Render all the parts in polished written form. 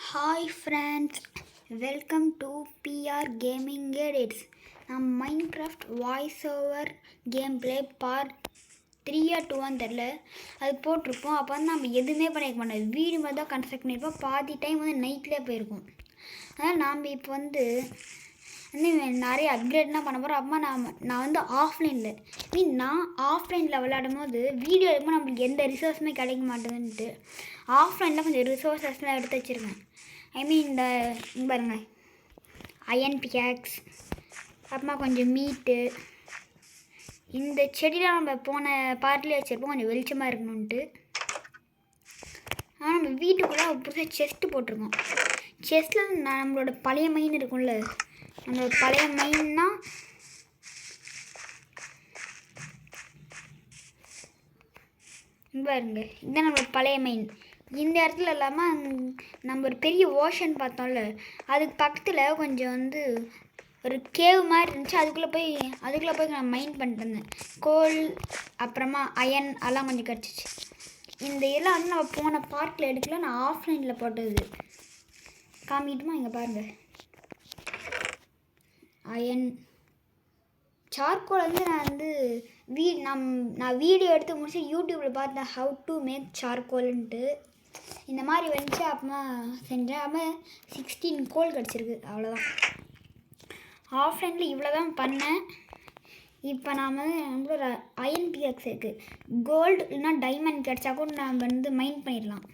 Hi friends, welcome to PR Gaming Edits. நான் Minecraft voice over game play part 3 or 2 தெரில அது போட்டிருப்போம். அப்போ வந்து நம்ம எதுவுமே பண்ணிக்க மாட்டோம், வீடு மாதிரி தான் கன்ஸ்ட்ரக்ட் பண்ணியிருப்போம். பாதி டைம் வந்து நைட்லேயே போயிருக்கும். அதனால் நாம் இப்போ வந்து நிறைய அப்கிரேட்லாம் பண்ண போகிறோம். அப்போ நான் வந்து ஆஃப்லைனில் நான் ஆஃப்லைனில் விளையாடும் போது வீடியோ எடுக்கும்போது நம்மளுக்கு எந்த ரிசோர்ஸுமே கிடைக்க மாட்டேதுன்ட்டு ஆஃப்லைனில் கொஞ்சம் ரிசோர்ஸஸ்லாம் எடுத்து வச்சுருக்கேன். இந்த பாருங்க, அயன் பிகாக்ஸ், அப்புறமா கொஞ்சம் மீட்டு. இந்த செடியெலாம் நம்ம போன பார்ட்லேயே வச்சுருப்போம், கொஞ்சம் வெளிச்சமாக இருக்கணுன்ட்டு. ஆனால் நம்ம வீட்டுக்குள்ளே புதுசாக செஸ்ட்டு போட்டிருக்கோம். செஸ்ட்டில் நம்மளோட பழைய மைன் இருக்கும்ல, நம்மளோட பழைய மைன்னா பாருங்க, இதுதான் நம்மளோட பழைய மைன். இந்த இடத்துல இல்லாமல் நம்ம ஒரு பெரிய ஓஷன் பார்த்தோம்ல, அதுக்கு பக்கத்தில் கொஞ்சம் வந்து ஒரு கேவ் மாதிரி இருந்துச்சு. அதுக்குள்ளே போய் நான் மைன் பண்ணிட்டு இருந்தேன். கோல் அப்புறமா அயன் அதெல்லாம் கொஞ்சம் கிடச்சிச்சு. இந்த இதெல்லாம் வந்து நம்ம போன பார்க்கில் எடுக்கல, நான் ஆஃப்லைனில் போட்டது. காமிட்டுமா, இங்கே பாருங்கள். அயன் சார்கோல் வந்து நான் வீடியோ எடுத்து முடிச்சு யூடியூப்பில் பார்த்தேன், ஹவு டு மேக் சார்கோல்ன்ட்டு. இந்த மாதிரி வந்துச்சு, அப்புறமா செஞ்சேன். அப்புறம் 16 கோல் கிடச்சிருக்கு, அவ்வளோதான். ஆஃப்லைனில் இவ்வளோ தான் பண்ணேன். இப்போ நாம் நம்மளோட அயன் பிஎக்ஸ் இருக்குது. கோல்டு இல்லைனா டைமண்ட் கிடச்சா கூட நம்ம வந்து மைண்ட் பண்ணிடலாம்.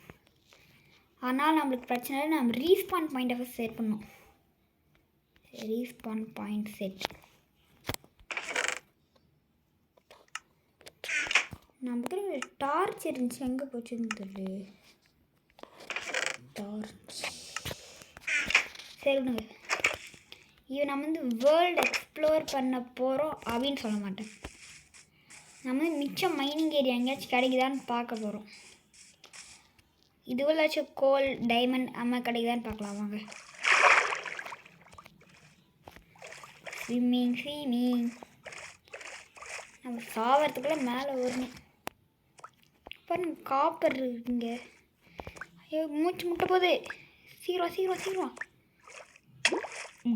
ஆனால் நம்மளுக்கு பிரச்சனை இல்லை, நம்ம ரீஸ்பான் பாயிண்ட் செட் பண்ணோம். ரீஸ்பான் பாயிண்ட் செட் நமக்கு ஒரு டார்ச் இருந்துச்சு, எங்கே போச்சுன்னு தெரியல. டார்ச் சரி விடுங்க. இது நம்ம வந்து வேர்ல்டு எக்ஸ்ப்ளோர் பண்ண போகிறோம் அப்படின்னு சொல்ல மாட்டேன். நம்ம வந்து மிச்சம் மைனிங் ஏரியா எங்கேயாச்சும் கிடைக்குதான்னு பார்க்க போகிறோம். இதுவெல்லாச்சும் கோல் டைமண்ட் அம்மா கிடைக்குதான்னு பார்க்கலாம் வாங்க. ஸ்விம்மிங் நம்ம சாவறதுக்குள்ளே மேலே வரணும். பாருங்க, காப்பர் இருக்குங்க. ஐயோ, மூச்சு முட்டை போகுது. சீக்கிரம்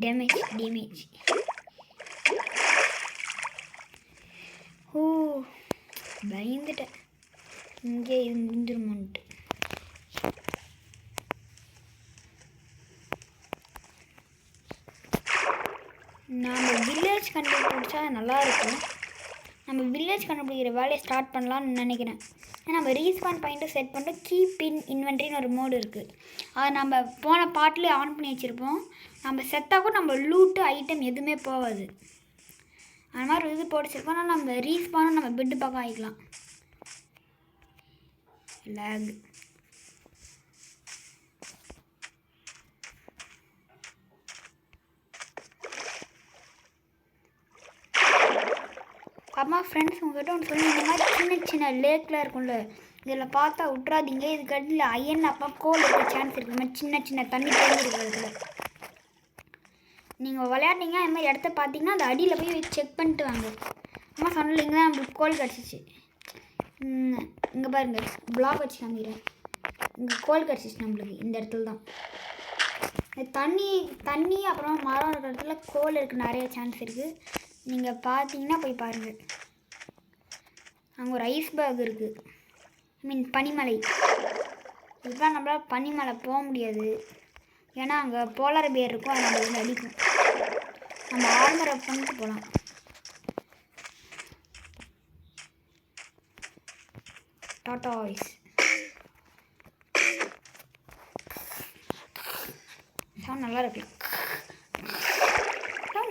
டேமேஜ். ஓ, பயந்துட்டேன் இங்கே இருந்துருமான்ட்டு. நம்ம வில்லேஜ் கண்டுபிடிச்சா நல்லாயிருக்கும். நம்ம வில்லேஜ் கண்டுபிடிக்கிற வேலையை ஸ்டார்ட் பண்ணலான்னு நினைக்கிறேன். நம்ம ரீஸ்பான் பாயிண்ட்டை செட் பண்ணிட்டு கீப் இன் இன்வென்ட்ரின்னு ஒரு மோடு இருக்குது. அதை நம்ம போன பார்ட்லேயே ஆன் பண்ணி வச்சுருப்போம். நம்ம செத்தாக்கும் நம்ம லூட்டு ஐட்டம் எதுவுமே போகாது. அது மாதிரி இது போட்டு வச்சுருப்போம். ஆனால் நம்ம ரீஸ்பானும் நம்ம பெட்டு பக்கம் ஆகிக்கலாம். லேக் அம்மா ஃப்ரெண்ட்ஸ் உங்கள்கிட்ட ஒன்று சொல்லி, இந்த மாதிரி சின்ன லேக்கில் இருக்கும்ல, இதில் பார்த்தா விட்றாதீங்க. இதுக்கு அடியில் அயன் அப்போ கோல் இருக்க சான்ஸ் இருக்குது. இந்த மாதிரி சின்ன தண்ணி தேங்கி இருக்கிறதுல நீங்கள் விளையாடுறீங்க. அது மாதிரி இடத்த பார்த்தீங்கன்னா அந்த அடியில் போய் செக் பண்ணிட்டு வாங்க. அம்மா சொன்னல, இங்கே தான் நம்மளுக்கு கோல் கிடச்சிச்சு. இங்கே பாருங்கள், பிளாக் வச்சு காமிக்கிறேன். இங்கே கோல் கிடச்சிச்சு நம்மளுக்கு. இந்த இடத்துல தான் தண்ணி அப்புறம் மரம் இருக்கிற இடத்துல கோல் இருக்குது, நிறைய சான்ஸ் இருக்குது. நீங்கள் பார்த்தீங்கன்னா போய் பாருங்கள். அங்கே ஒரு ஐஸ்பர்க் இருக்குது, பனிமலை. இப்போ நம்மளால் பனிமலை போக முடியாது, ஏன்னா அங்கே போலார் பேர் இருக்கும். அது நம்ம வந்து அடிக்கும். நம்ம ஆர்மரை பண்ணிட்டு போகலாம். டாட்டாய்ஸ் நல்லா இருக்கு,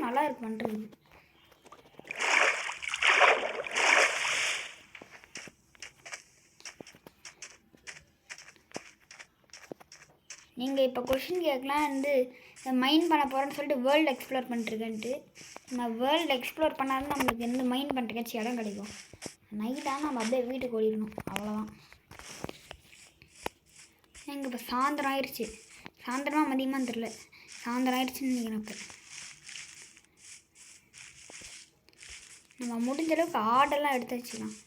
நல்லா இருக்கு பண்ணுறது. நீங்கள் இப்போ கொஷின் கேட்கலாம் வந்து மைன் பண்ண போகிறேன்னு சொல்லிட்டு வேர்ல்டு எக்ஸ்ப்ளோர் பண்ணிட்டுருக்கேன்ட்டு. நான் வேர்ல்டு எக்ஸ்ப்ளோர் பண்ணாலும் நம்மளுக்கு எந்த மைன் பண்ணுறக்காச்சும் இடம் கிடைக்கும். நைட்டாக நம்ம அப்படியே வீட்டுக்கு ஓடிடணும், அவ்வளோதான். எங்கள் இப்போ சாயந்தரம் ஆயிடுச்சு. சாயந்தரமாக மதியமாக தெரில, சாயந்தரம் ஆயிடுச்சுன்னு நினைக்கிறேன். இப்போ நம்ம முடிஞ்ச அளவுக்கு ஆர்டெல்லாம் எடுத்து வச்சுக்கலாம்.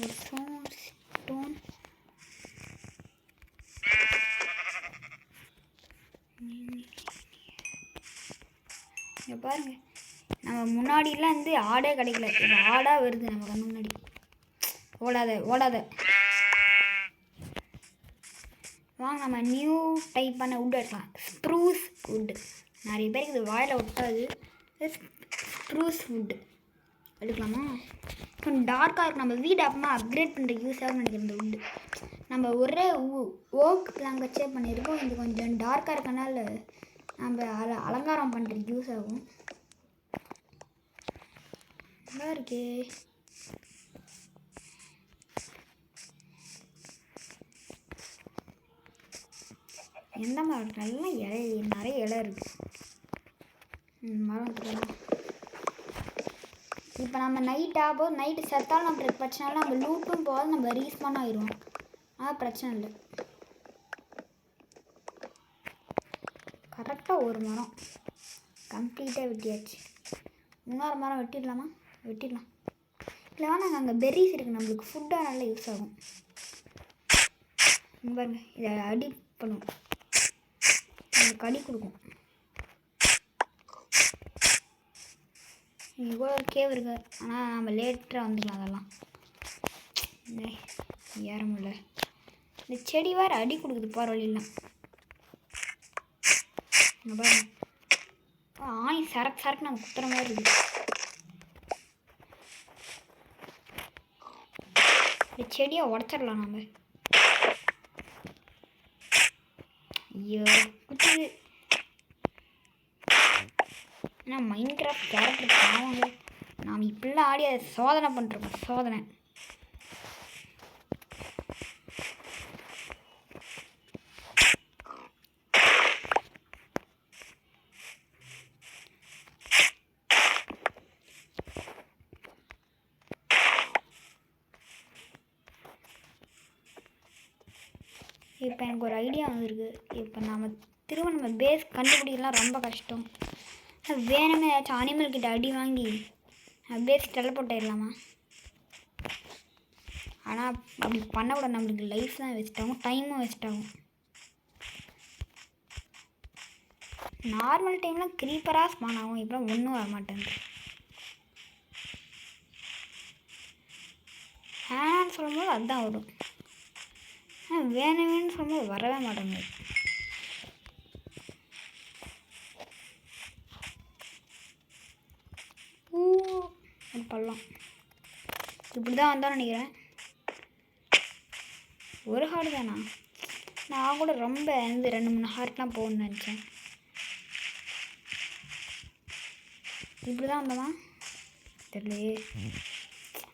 ஒரு ஸ்டோன் இங்கே பாருங்கள், நம்ம முன்னாடிலாம் வந்து ஆடே கிடைக்கல, இப்போ ஆடாக வருது நம்ம கண்ணு முன்னாடி. ஓடாத ஓடாத. வாங்க நம்ம நியூ டைப்பான வுட் எடுக்கலாம். Spruce wood. நிறைய பேருக்கு இது வாயில் ஒட்டாது. ஸ்ப்ரூஸ் வுட்டு எடுக்கலாமா? இப்போ டார்க்காக இருக்கும். நம்ம வீடு அப்புறமா அப்கிரேட் பண்ணுற யூஸ் ஆகும் நினைக்கிறேன் இந்த வுட்டு. நம்ம ஒரே ஓக் பிளாங்க் வச்சே பண்ணியிருக்கோம். இது கொஞ்சம் டார்க்காக இருக்கனால நம்ம அலங்காரம் பண்ணுறதுக்கு யூஸ் ஆகும். நல்லா இருக்கே. எந்த மரம் இருக்கு? நல்லா இலை, நிறைய இலை இருக்குது. மரம் இருக்கலாம். இப்போ நம்ம நைட் ஆகும்போது நைட்டு செத்தாலும் நம்மளுக்கு பிரச்சனை இல்லை. நம்ம லூட்டும் போகாது, நம்ம ரீஸ்பான் ஆயிடுவோம். அதான் பிரச்சனை இல்லை. கரெக்டாக ஒரு மரம் கம்ப்ளீட்டாக வெட்டியாச்சு. இன்னொரு மரம் வெட்டிடலாமா? வெட்டிடலாம். இல்லைனா நாங்கள் அங்கே பெர்ரிஸ் இருக்குது, நம்மளுக்கு ஃபுட்டாக நல்லா யூஸ் ஆகும். பாருங்க, இதை அடி பண்ணுவோம், நம்மளுக்கு அடி கொடுக்கும். இங்கே கூட ஒரு கேவ் இருக்கு, ஆனால் நம்ம லேட்டராக வந்துடலாம். அதெல்லாம் ஏற முடியல. இந்த செடி வேறு அடி கொடுக்குது போகிற வழியெல்லாம். இங்கே பாருங்க, ஆணி சரக்கு சரக்கு நாங்கள் குத்துற மாதிரி இருக்குது. இந்த செடியை உடச்சிடலாம் நம்ம. ஐயோ குத்துது. ஏன்னா மைண்ட் கிராஃப்ட் கேரக்டர் பாவங்க. நாம் இப்படிலாம் ஆடி அதை சோதனை பண்ணுறோம். சோதனை இப்போ எனக்கு ஒரு ஐடியா வந்துருக்கு. இப்போ நம்ம பேஸ் கண்டுபிடிக்கலாம் ரொம்ப கஷ்டம். வேணுமே ஏதாச்சும் அனிமல் கிட்ட அடி வாங்கி பேஸ் டெலபோர்ட் ஆயிடலாமா? ஆனால் அப்படி பண்ணக்கூடாது. நம்மளுக்கு லைஃப் தான் வேஸ்ட் ஆகும், டைமும் வேஸ்ட் ஆகும். நார்மல் டைம்லாம் க்ரீப்பராக ஸ்பான் ஆகும். இப்போலாம் ஒன்றும் வர மாட்டேங்குது. வேணான்னு சொல்லும்போது அதுதான் வரும். வேணும்னு சொல்லும்போது வரவே மாட்டேங்குது. பள்ளம் இப்படி தான் வந்தான்னு நினைக்கிறேன். ஒரு ஹார்டு தானா? நான் கூட ரொம்ப 2-3 ஹார்ட்லாம் போகணுன்னு நினச்சேன். இப்படி தான் வந்தோமா தெரியலையே.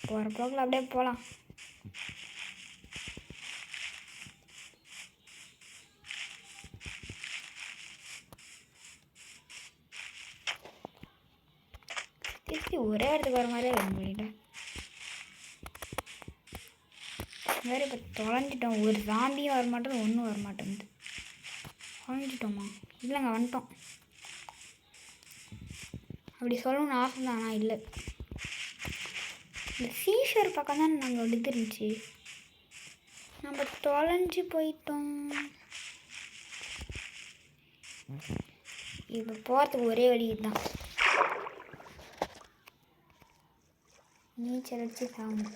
போகிற போக்கில் அப்படியே போகலாம். திருப்பி ஒரே இடத்துக்கு வர மாதிரியே வேணும் பண்ணிட்டேன். வேறு இப்போ தொலைஞ்சிட்டோம். ஒரு சாம்பியும் வர மாட்டேங்குது, ஒன்றும் வர மாட்டேங்குது. தொலைஞ்சிட்டோமா? இல்லைங்க, வந்துட்டோம். அப்படி சொல்லணும்னு ஆசை தான், ஆனால் இல்லை. இந்த சீஷர் பக்கம் தான் நாங்கள் எடுத்து இருந்துச்சு. நம்ம தொலைஞ்சி போயிட்டோம். இப்போ போகிறதுக்கு ஒரே வழி தான். நீச்சல் அடிச்சு சாகும்.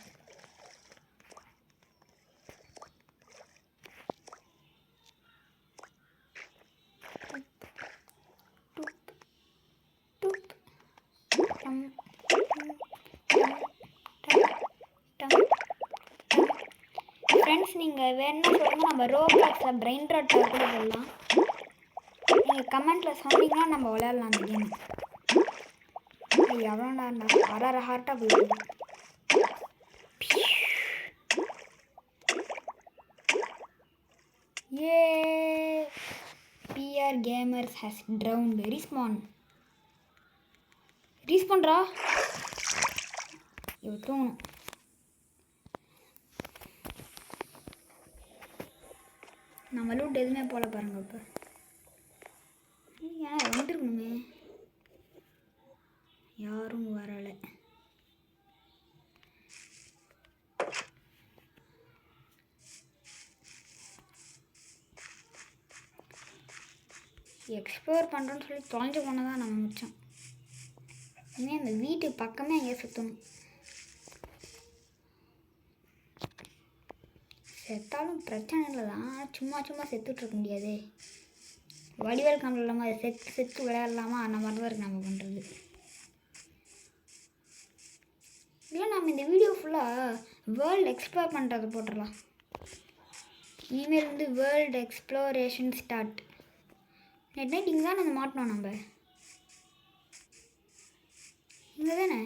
ஃப்ரெண்ட்ஸ், நீங்கள் வேணும்னா சொல்லுங்கள், நம்ம ரோப்ளாக்ஸில் பிரெயின் ராட் கூட போடலாம். நீங்கள் கமெண்ட்டில் சொன்னீங்கன்னா நம்ம விளையாடலாம் அந்த கேம். எவ்வளோ நேரம் வர ஹார்ட்டாக போயிடுது. ஏ PR Gamers has drowned. ரீஸ்பான்ரா. இவ தூங்கணும். நம்ம லூட் எதுவுமே போல பாருங்க. இப்போ ஏன்னா வந்துருக்கணுமே, யாரும் வரலை. எக்ஸ்ப்ளோர் பண்ணுறோன்னு சொல்லி தொலைஞ்சு போனதான் நம்ம மிச்சம். இனிமேல் அந்த வீட்டு பக்கமே எங்கேயா சுற்றணும். செத்தாலும் பிரச்சனை இல்லை தான், சும்மா சும்மா செத்துட்ருக்க முடியாது. வடிவேல் கம்பல் இல்லாமல் செத்து செத்து விளையாடலாமா அந்த மாதிரி தான் இருக்குது நம்ம பண்ணுறது. இல்லை நம்ம இந்த வீடியோ ஃபுல்லாக வேர்ல்டு எக்ஸ்ப்ளோர் பண்ணுறது போட்டுடலாம். இனிமேல் வந்து வேர்ல்டு எக்ஸ்ப்ளோரேஷன் ஸ்டார்ட். நைட் இங்கே தான் நம்ம மாட்டோம். நம்ம இங்கே தானே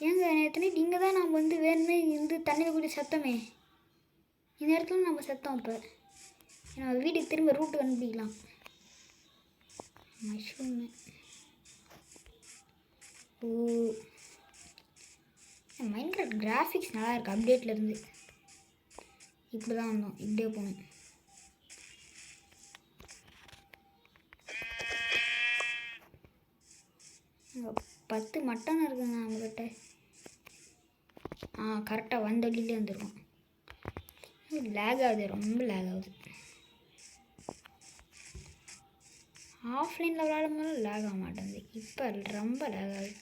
ஏங்க நேற்று நைட் இங்கே தான் நம்ம வந்து வேணுமே இருந்து தண்ணியில் கூடிய சத்தமே. இந்த இடத்துல நம்ம சத்தம். இப்போ நம்ம வீட்டுக்கு திரும்ப ரூட்டு கண்டுபிடிக்கலாம். மஷ்ரூம் ஓ மைன்கிராஃப்ட் கிராஃபிக்ஸ் நல்லா இருக்குது. அப்டேட்லேருந்து இப்படி தான் வந்தோம், இப்படியே போகணும். இங்கே 10 மட்டன் இருக்குங்க நம்மக்கிட்ட. கரெக்டாக வந்த வழியிலே வந்துருக்கோம். லேக் ஆகுது, ரொம்ப லேக் ஆகுது. ஆஃப்லைனில் விளையாடும் போது லேக் ஆக மாட்டேங்குது, இப்போ ரொம்ப லேக் ஆகுது.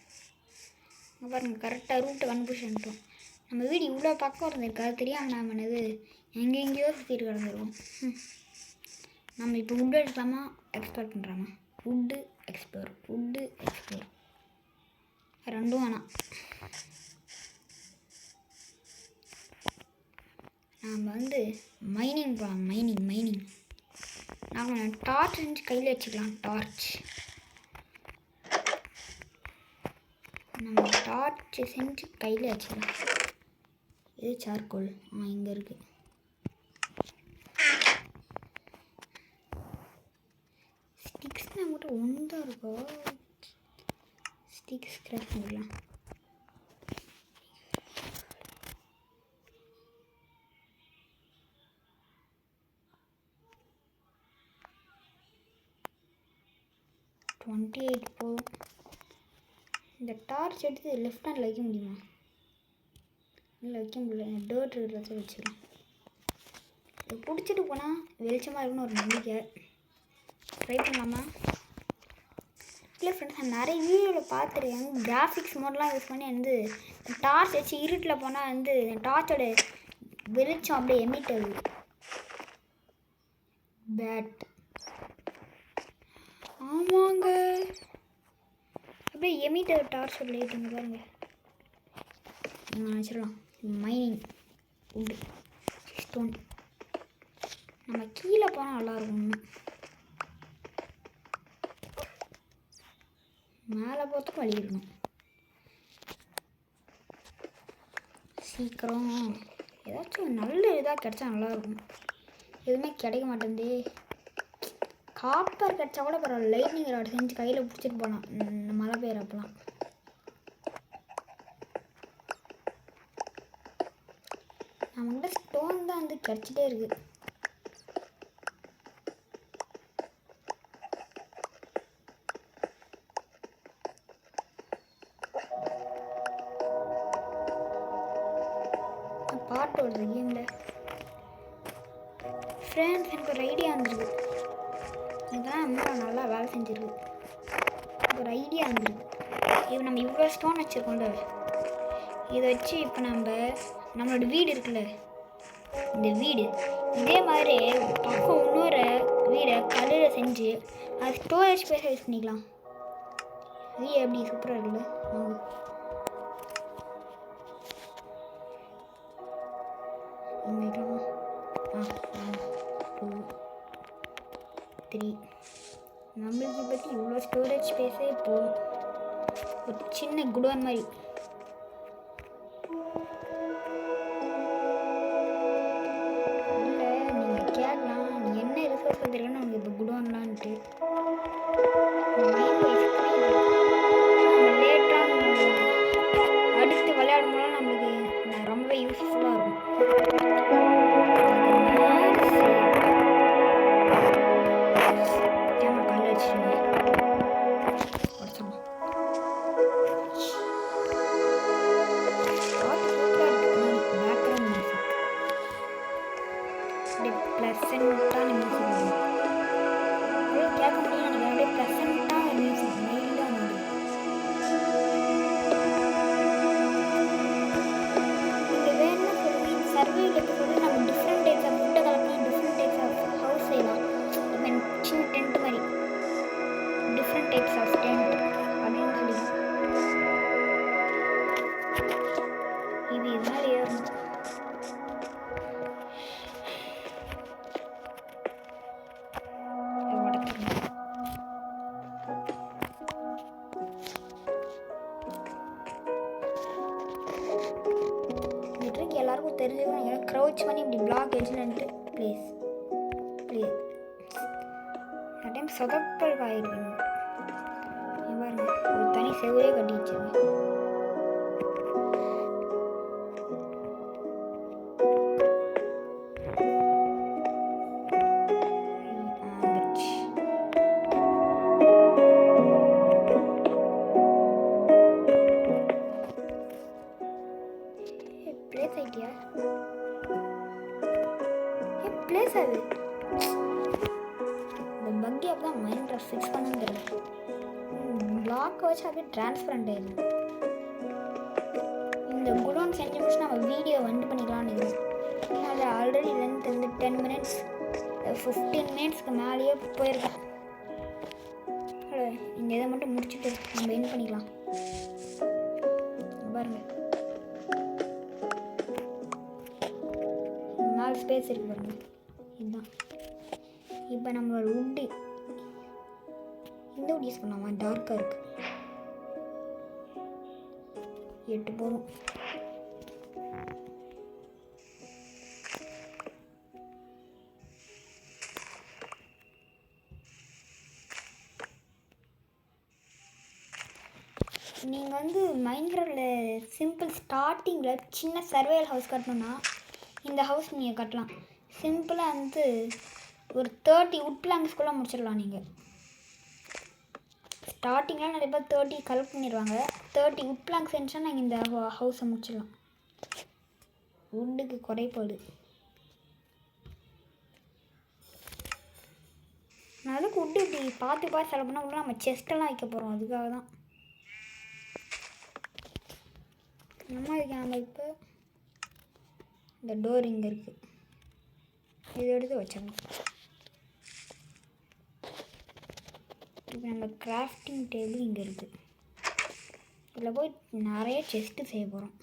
இங்கே பாருங்கள், கரெக்டாக ரூட்டை கண்டுபிடிச்சிட்டோம். நம்ம வீடு இவ்வளோ பக்கம் இருந்திருக்கு, அது தெரியாமல் நான் பண்ணது எங்கெங்கேயோ சுற்றிட்டு கிடந்துருக்கோம். நம்ம இப்போ வுட்டு எடுக்கலாமா எக்ஸ்ப்ளோர் பண்ணுறாமா? வுட்டு எக்ஸ்ப்ளோர் ரெண்டும் வேணாம். நாம் வந்து மைனிங் போகலாம். மைனிங் நாம் டார்ச் செஞ்சு கையில் வச்சுக்கலாம். நம்ம டார்ச் செஞ்சு கையில் வச்சுக்கலாம். இது சார்கோல் இங்கே இருக்குது. ஸ்டிக்ஸ் நம்மகிட்ட ஒன்று தான் இருக்கோ. ஸ்டிக்ஸ் கிராஃப்ட் பண்ணிக்கலாம். போதும். இந்த டார்ச் எடுத்து லெஃப்ட் ஹேண்டில் வைக்க முடியுமா? இல்லை வைக்க முடியல. டர்ட் இருக்கிறத வச்சுக்கலாம். இது பிடிச்சிட்டு போனால் வெளிச்சமாக இருக்குன்னு ஒரு நம்பிக்கை. ட்ரை பண்ணலாமா? இல்லை ஃப்ரெண்ட்ஸ், நான் நிறைய வீடியோவில் பார்த்துருக்கேன். கிராஃபிக்ஸ் மோட்லாம் யூஸ் பண்ணி வந்து டார்ச் வச்சு இருட்டில் போனால் வந்து டார்ச்சோட வெளிச்சம் அப்படியே எமிட் ஆகுது. பேட் ஆமாங்க, அப்படியே எமிட் டார்ச் லைட்டுங்க பாருங்க. வச்சிடலாம். மைனிங் உண்டு ஸ்டோன். நம்ம கீழே போனால் நல்லாயிருக்கும். மேலே போகிறதுக்கு வழி இருக்கணும். சீக்கிரம் ஏதாச்சும் நல்ல இதாக கிடச்சா நல்லாயிருக்கும். எதுவுமே கிடைக்க மாட்டேங்குது. காப்பர் கிடச்சா கூட பரவாயில்ல. லைட்னிங் ராட் செஞ்சு கையில் பிடிச்சிட்டு போகலாம் மழை பெய்யறப்பெல்லாம். நம்மகிட்ட ஸ்டோன் தான் வந்து கிடச்சிட்டே இருக்குது. பாட்டு வருது கேமில். ஃப்ரெண்ட்ஸ், எனக்கு ஒரு ஐடியா வந்துருக்கு. இதுதான் அம்மா நல்லா வேலை செஞ்சுருக்கு. ஒரு ஐடியா வந்துருக்கு. இப்போ நம்ம இவ்வளோ ஸ்டோன் வச்சுருக்கோம்ல, இதை வச்சு இப்போ நம்மளோட வீடு இருக்குல்ல, இந்த வீடு இதே மாதிரி பக்கம் இன்னொரு வீடை கல்லில் செஞ்சு அது ஸ்டோரேஜ் ஸ்பேஸை யூஸ் பண்ணிக்கலாம். வீடு எப்படி சூப்பராக இருக்குல்ல. இங்கே 2 3 நம்மளுக்கு பற்றி இவ்வளோ ஸ்டோரேஜ் ஸ்பேஸே போதும். ஒரு சின்ன குடோன் மாதிரி. இல்லை நீங்கள் கேட்கலாம், நீ என்ன ரிசோர்ஸ் வந்துருக்கேன்னு உனக்கு இப்போ குடோன்லான்ட்டு. லேட்டாக அடுத்து விளையாடும் போது நம்மளுக்கு ரொம்பவே யூஸ்ஃபுல்லாக இருக்கும். ப்ளசண்ட்டான மியூசிக் வரும். கேட்க முடியும் நினைக்கிறேன். அப்படியே ப்ளசண்ட்டான மியூசிக் மைல்டாக வந்து நீங்கள் வேணும்னு சொல்லி சர்வைவல் எபிசோடு நம்ம டிஃப்ரெண்ட் டைப்ஸ் ஆஃப் ஃபுட்டை கலக்கலாம், டிஃப்ரெண்ட் டைப்ஸ் ஆஃப் ஹவுஸ் செய்யலாம். இப்போ சின்ன டென்ட் மாதிரி டிஃப்ரெண்ட் டைப்ஸ் ஆஃப் டென்ட் அப்படின்னு சொல்லிக்கலாம். இது இதனால் ஏறணும். இந்த ட்ரிக் எல்லாருக்கும் தெரிஞ்சுக்கணும். க்ரௌச் பண்ணி இப்படி பிளாக் எஜ்லன்ட்டு ப்ளீஸ் டைம் சொதப்பல் ஆகிருக்கணும். பாருங்க ஒரு தனி செவரே கட்டி வச்சிருங்க. பிளேஸ் ஐடியா பிளேஸ் அது இந்த பக்கி அப்போ தான் மைண்ட் ஃபிக்ஸ் பண்ண தெரியல. பிளாக் வச்சு அப்படியே ட்ரான்ஸ்பரண்ட் ஆயிடுது. இந்த குடோன் செஞ்சு முடிச்சு நம்ம வீடியோ வந்து பண்ணிக்கலாம்னு இருக்கோம். அதில் ஆல்ரெடி லென்த் வந்து 10 மினிட்ஸ் 15 மினிட்ஸ்க்கு மேலேயே போயிருக்கேன். இந்த இதை மட்டும் முடிச்சுட்டு நம்ம என் பண்ணிக்கலாம். பாருங்க 4 ஸ்பேஸ் இருக்கு பாருங்க. இதுதான் இப்போ நம்ம உட்டு இந்த உட் யூஸ் பண்ணாமா டார்க்காக இருக்கு. 8 போதும். நீங்கள் வந்து மைன்கிராஃப்டில் சிம்பிள் ஸ்டார்டிங்கில் சின்ன சர்வைவல் ஹவுஸ் கட்டணுன்னா இந்த ஹவுஸ் நீங்கள் கட்டலாம். சிம்பிளாக வந்து ஒரு 30 உட் பிளாங்க்ஸ்குள்ளே முடிச்சிடலாம். நீங்கள் ஸ்டார்டிங்கில் நிறைய பேர் 30 கலெக்ட் பண்ணிடுவாங்க. 30 உட் பிளாங்க்ஸ் இருந்துச்சுன்னா நாங்கள் இந்த ஹவுஸை முடிச்சிடலாம். உட்டுக்கு குறைபாடு. நான் அதுக்கு உட்டு இப்படி பார்த்து செலவு பண்ணால் உள்ள நம்ம செஸ்ட்டெல்லாம் வைக்க போகிறோம். அதுக்காக தான் நம்ம இப்போ இந்த டோர் இங்கே இருக்குது. இதை எடுத்து வச்சிடணும். இப்போ நம்ம கிராஃப்டிங் டேபிள் இங்கே இருக்குது. இதில் போய் நிறைய செஸ்ட்டு செய்ய போகிறோம்.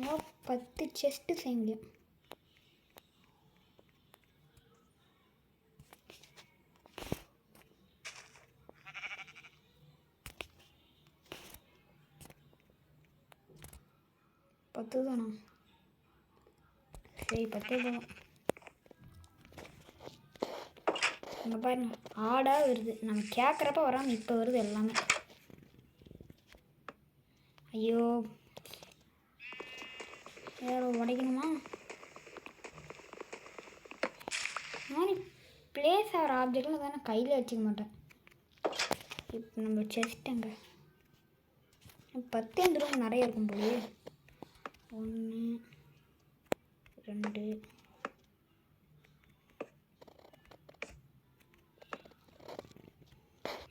நம்ம 10 செஸ்ட்டு செய்ய முடியும். பத்து தானா? சரி 10 தான். இங்கே பாருங்க ஆடாக வருது. நம்ம கேட்குறப்ப வராமல் இப்போ வருது எல்லாமே. ஐயோ வேறு உடைக்கணுமா? மாதிரி பிளேஸ் ஆகிற ஆப்ஜெக்ட்லாம் தானே கையில் வச்சுக்க மாட்டேன். இப்போ நம்ம செஸ்ட் அங்கே 10 அந்த ரூம் நிறைய இருக்கும் போது. 1 2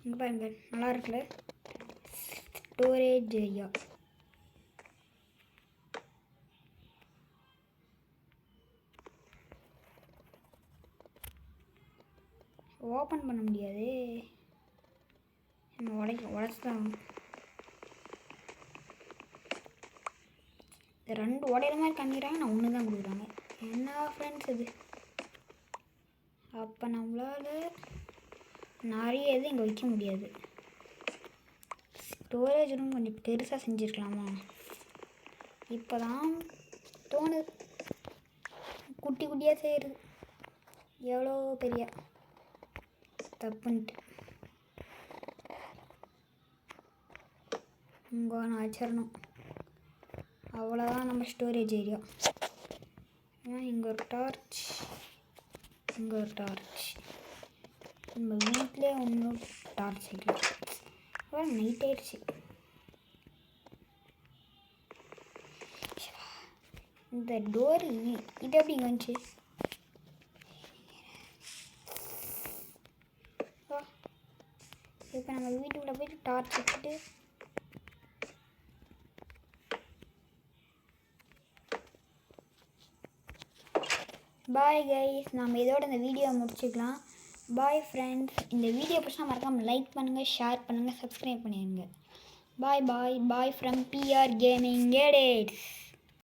இங்கே பாருங்க நல்லா இருக்குல்ல. Storage area. ஓப்பன் பண்ண முடியாது. நம்ம உடச்சி தான் 2 உடையிற மாதிரி கண்ணிடுறாங்க. நான் 1 தான் கொடுக்குறாங்க. என்ன ஃப்ரெண்ட்ஸ் இது? அப்போ நம்மளால் நிறைய இது இங்கே வைக்க முடியாது. ஸ்டோரேஜ் ரூம் கொஞ்சம் பெருசாக செஞ்சுருக்கலாமா? இப்போ தான் தோணுது. குட்டி குட்டியாக செய்கிறது எவ்வளோ பெரிய தப்புன்ட்டு இங்கே நான் வச்சிடணும். அவ்வளோதான் நம்ம ஸ்டோரேஜ் ஏரியா. இங்கே ஒரு டார்ச், இங்கே ஒரு டார்ச். நம்ம வீட்டிலே ஒன்றும் டார்ச் வைக்கலாம். அப்புறம் நைட் ஆயிடுச்சு. இந்த டோர் இது எப்படி வந்துச்சு? இப்போ நம்ம வீட்டுக்குள்ளே போயிட்டு டார்ச் வச்சுட்டு பாய் கைஸ், நம்ம இதோட இந்த வீடியோ முடிச்சுக்கலாம். Bye friends. இந்த வீடியோ பிடிச்சா மறக்காமல் லைக் பண்ணுங்கள், ஷேர் பண்ணுங்கள், சப்ஸ்கிரைப் பண்ணிடுங்க. Bye bye bye from PR gaming edits.